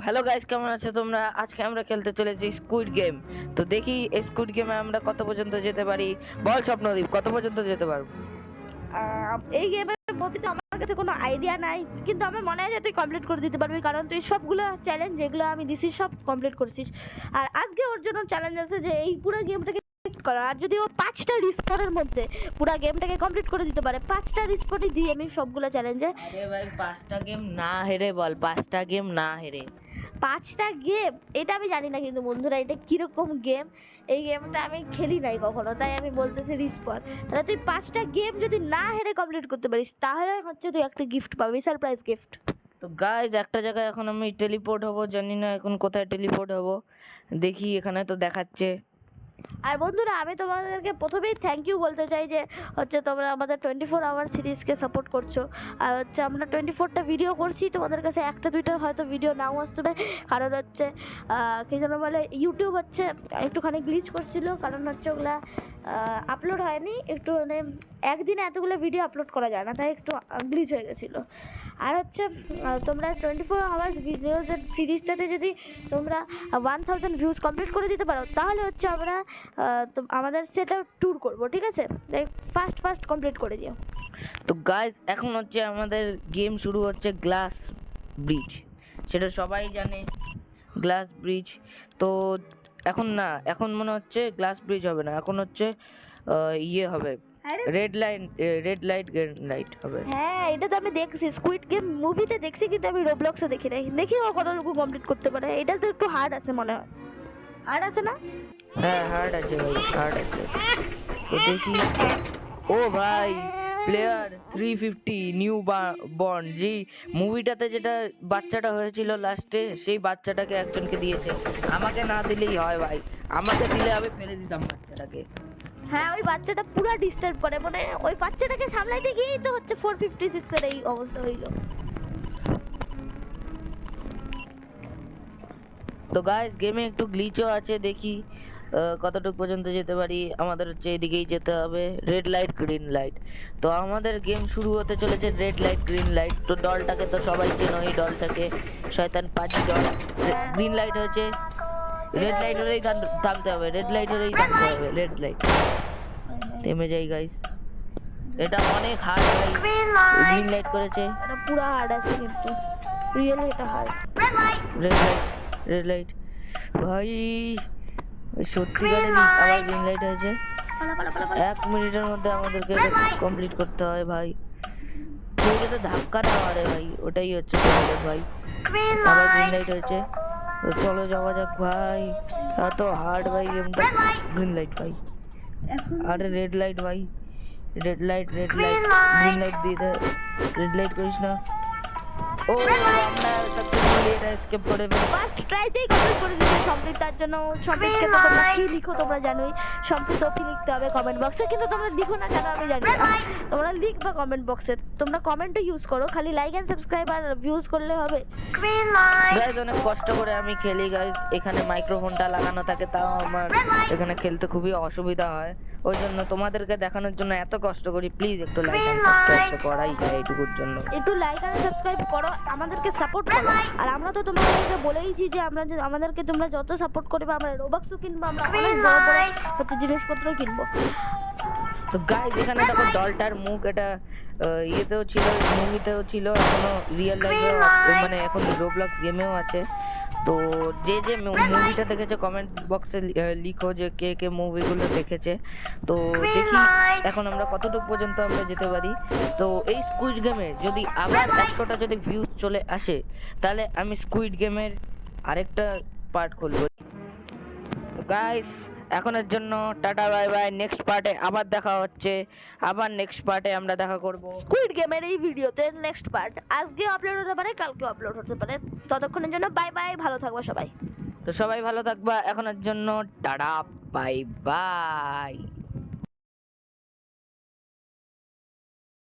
Hello guys, কেমন আছো তোমরা? আজকে আমরা খেলতে চলেছি স্কুইড গেম। তো দেখি এই স্কুইড গেমে আমরা কত পর্যন্ত যেতে পারি। বল স্বপ্নদীপ, কত পর্যন্ত যেতে পারবো? এই গেমের প্রতি তো আমার কাছে কোনো আইডিয়া নাই, কিন্তু আমার মনে হয় যে তুই কমপ্লিট করে দিতে পারবি, কারণ তুই সবগুলো চ্যালেঞ্জ যেগুলো আমি দিছি সব কমপ্লিট করছিস। আর আজকে ওর জন্য চ্যালেঞ্জ আছে যে এই পুরো গেমটাকে করা, আর যদি ও 5টা রিস্পনের মধ্যে পুরো গেমটাকে কমপ্লিট করে দিতে পারে, 5টা রিস্পনই দিই আমি সবগুলো চ্যালেঞ্জে। আরে ভাই, 5টা গেম না হেরে বল, 5টা গেম না হেরে। 5টা গেম, এটা আমি জানি না কিন্তু বন্ধুরা এটা কিরকম গেম। এই গেমটা আমি খেলি নাই কখনো, তাই আমি বলতেছি রিস্পন। তাহলে তুই 5টা গেম যদি না হেরে কমপ্লিট করতে পারিস, তাহলে হচ্ছে তুই একটা গিফট পাবি, সারপ্রাইজ গিফট। তো গাইস, একটা জায়গায় এখন আমি টেলিপোর্ট হব, জানি না এখন কোথায় টেলিপোর্ট হব। দেখি, এখানে তো দেখাচ্ছে। আর বন্ধুরা, আমি তোমাদেরকে প্রথমেই থ্যাংক ইউ বলতে চাই যে হচ্ছে তোমরা আমাদের 24 আওয়ার সিরিজকে সাপোর্ট করছো। আর হচ্ছে আমরা 24টা ভিডিও করছি, তোমাদের কাছে একটা দুইটা হয়তো ভিডিও নাও আসতে পারে, কারণ হচ্ছে কী যেন বলে, ইউটিউব হচ্ছে একটুখানি গ্লিচ করছিল, কারণ হচ্ছে ওগুলা আপলোড হয়নি, একটু মানে একদিনে এতগুলো ভিডিও আপলোড করা যায় না, তাই একটু গ্লিচ হয়ে গেছিলো। আর হচ্ছে তোমরা 24 আওয়ার্স ভিডিওজের সিরিজটাতে যদি তোমরা 1000 ভিউজ কমপ্লিট করে দিতে পারো, তাহলে হচ্ছে আমরা তো আমাদের সেটা ট্যুর করবো, ঠিক আছে? ফার্স্ট কমপ্লিট করে দিও। তো গাইস, এখন হচ্ছে আমাদের গেম শুরু হচ্ছে গ্লাস ব্রিজ, সেটা সবাই জানে, গ্লাস ব্রিজ। তো এখন মনে হচ্ছে গ্লাস ব্রিজ হবে না, এখন হচ্ছে ইয়ে হবে, রেড লাইট হবে। হ্যাঁ, এটা তো আমি দেখছি, স্কুইড গেম মুভিতে দেখছি, কিন্তু আমি রোবলক্সে দেখি নাই। দেখি ও কতটুকু কমপ্লিট করতে পারে। এটা তো একটু হার্ড আছে মনে হয়, হার্ড আছে না? হ্যাঁ, হার্ড আছে ভাই, হার্ড আছে। তো দেখি। ও ভাই, প্লেয়ার 350 নিউ বর্ন, যে মুভিটাতে যেটা বাচ্চাটা হয়েছিল লাস্টে, সেই বাচ্চাটাকে একজনকে দিয়েছে। আমাকে না দিলেই হয় ভাই, আমাকে দিলে আমি ফেলে দিতাম বাচ্চাটাকে। হ্যাঁ, ওই বাচ্চাটা পুরো ডিস্টার্ব করে, মানে ওই বাচ্চাটাকে সামলাইতে গিয়েই তো হচ্ছে 456 এর এই অবস্থা হইল। তো গাইস, গেমে একটু গ্লিচও আছে, দেখি কতটুকু পর্যন্ত যেতে পারি। আমাদের হচ্ছে এদিকেই যেতে হবে, রেড লাইট গ্রিন লাইট। তো আমাদের গেম শুরু হতে চলেছে রেড লাইট গ্রিন লাইট। তো দলটাকে তো সবাই চেনো, এই দলটাকে শয়তান পাজি দল। গ্রিন লাইট হয়েছে, রেড লাইট হলেই থামতে হবে, রেড লাইট হলেই থামতে হবে, রেড লাইট থেমে যাই গাইস। এটা অনেক হার্ড ভাই, গ্রিন লাইট করেছে। এটা পুরো হার্ড আছে, কিন্তু রিয়েলি এটা হার্ড। রেড লাইট ভাই, সত্যিকারের আবার গ্রিন লাইট হয়েছে। 1 মিনিটের মধ্যে আমাদেরকে কমপ্লিট করতে হয় ভাই। কেউ যাতে ধাক্কা না মারে ভাই, ওটাই হচ্ছে প্রবলেম ভাই। আবার গ্রিন লাইট হয়েছে, তো চলো যাওয়া যাক ভাই। এত হার্ড ভাই গেমটা। গ্রিন লাইট ভাই, আরে রেড লাইট ভাই, রেড লাইট গ্রিন লাইট দিয়ে দে, রেড লাইট করিস না। ও, আমরা সাকসেসফুলি এটা এসকেপ করে ফেলেছি। ফার্স্ট ট্রাইতেই কমপ্লিট করে দিয়েছে সম্প্রীত। তার জন্য সম্প্রীতকে তো তোমরা কি লিখো তোমরা জানোই, সম্প্রীত অফি লিখতে হবে কমেন্ট বক্সে, কিন্তু তোমরা লিখো না কেন আমি জানি না। তোমরা লিখবা কমেন্ট বক্সে, তোমরা কমেন্টও ইউজ করো, খালি লাইক এন্ড সাবস্ক্রাইব আর ভিউজ করলে হবে। গাইজ, অনেক কষ্ট করে আমি খেলি গাইজ, এখানে মাইক্রোফোনটা লাগানো থাকে, তাও আমার এখানে খেলতে খুবই অসুবিধা হয়। ওই জন্য তোমাদেরকে দেখানোর জন্য এত কষ্ট করি। প্লিজ একটু লাইক এন্ড সাবস্ক্রাইব তো করাই যায়, এইটুকুর জন্য একটু লাইক এন্ড সাবস্ক্রাইব করো, আমাদেরকে সাপোর্ট করো। আর আমরা তো তোমাদেরকে বলেইছি যে আমরা আমাদেরকে তোমরা যত সাপোর্ট করবে, আমরা রোবাক্সও কিনবো, আমরা অনেক বড় বড় হচ্ছে জিনিসপত্র কিনবো। তো গাইজ, এখানে দেখো ডলটার মুখ, এটা ইয়েতেও ছিল, মুভিতেও ছিল, এখনো রিয়েল লাইফেও, মানে এখন রোবলক্স গেমেও আছে। তো যে যে মুভিটা দেখেছে কমেন্ট বক্সে লিখো যে কে কে মুভিগুলো দেখেছে। তো দেখি এখন আমরা কতটুকু পর্যন্ত আমরা যেতে পারি। তো এই স্কুইড গেমে যদি আবার 100টা যদি ভিউজ চলে আসে, তাহলে আমি স্কুইড গেমের আরেকটা পার্ট খুলবো। তো গাইস, এখনের জন্য টাটা বাই বাই। নেক্সট পার্টে আবার দেখা হচ্ছে, আবার নেক্সট পার্টে আমরা দেখা করব স্কুইড গেমের এই ভিডিওতে নেক্সট পার্ট আজকে আপলোড হতে পারে, কালকেও আপলোড হতে পারে। ততক্ষণের জন্য বাই বাই, ভালো থাকবা সবাই। তো সবাই ভালো থাকবা, এখনের জন্য টাটা বাই বাই।